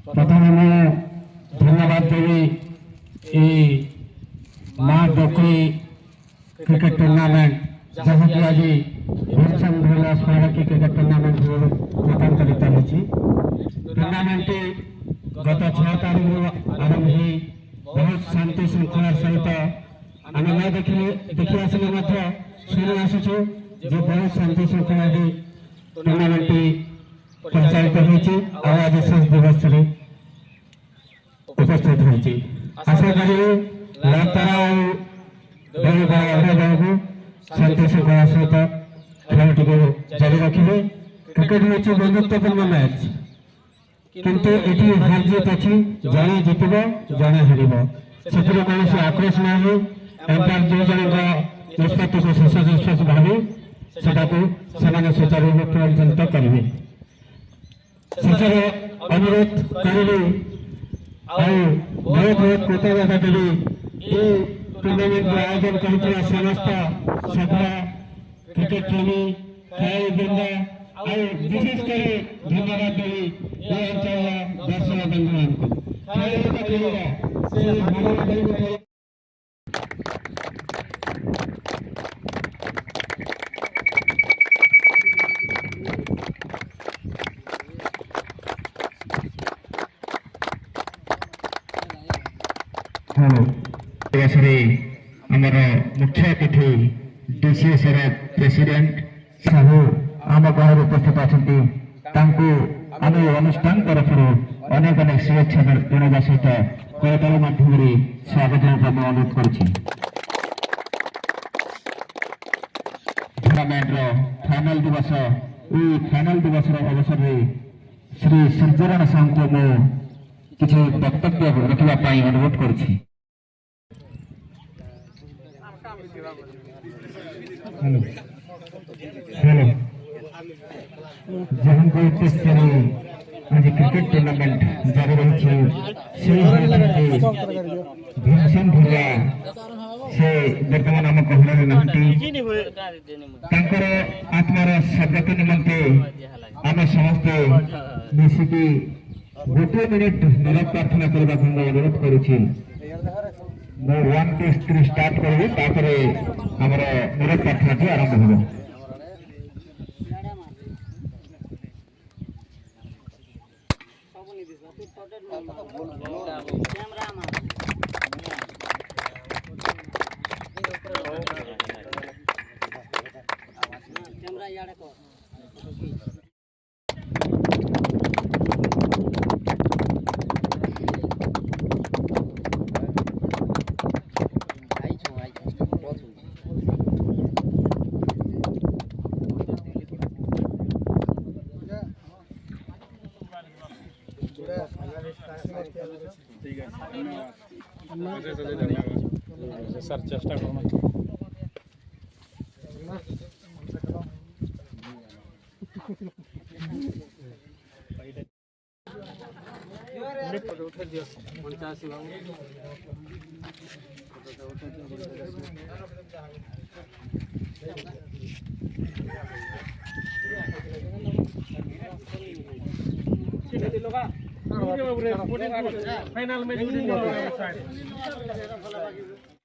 प्रथम धन्यवाद देवी माँ डोकरी क्रिकेट टूर्नामेंट जहाँ कि आज भीमसेन भोला स्मारकी क्रिकेट टूर्नामेंट रूपांतरित होती टूर्नामेंट गत 6 तारीख आरंभ हो बहुत शांति श्रृंखला सहित आम न देखी आसिले शुणी आसुचु बहुत शांति श्रृंखला टूर्नामेंट परिचालित होती आज शेष दिवस उपस्थित होती आशा करी लगातार दल को शांति श्रृंखला सहित खेल टी जारी रखिए। क्रिकेट हूँ बंधुत्वपूर्ण मैच किंतु ये हार जीत अच्छी जड़े जितब जड़े हार से कौन आक्रोश ना हो एम्पायर दु जन निष्पत्ति को शेष निष्पत्ति भावी से सुचारू रूप परिचालित करेंगे। शेष अनुरोध करी बहुत बहुत कृतज्ञता देवी ये टूर्नामेंट आयोजन कर समस्त सभा क्रिकेट प्रेमी खेल बृंद विशेषकर धन्यवाद देवी ये अंचल दर्शक बंधु मान हेलो आमर मुख्य अतिथि डीसीएस प्रेसिडेंट साहू आम गाँव उपस्थित अच्छा आम अनुष्ठान तरफ अनेक अनेक शुभेच्छा जनावा सहित करताल माध्यम स्वागत अनुरोध कर टूर्नामेंट फाइनल दिवस अवसर में श्री सूर्यनारायण साहू को किसी वक्तव्य रखा अनुरोध कर जहाँ को उद्देश्य आज क्रिकेट टूर्नामेंट जारी रही भीमसेन भोला से बर्तमान आम कहने नहांती आत्मार स्वागत निमंते आम समस्ते मिसिकी गोटे मिनिट नीरव प्रार्थना करने को अनुरोध करुच्ची। 1 2 3 स्टार्ट करेंगे आमर नीरव प्रार्थना की आरंभ हो। सर चेष्टा करना फाइनल में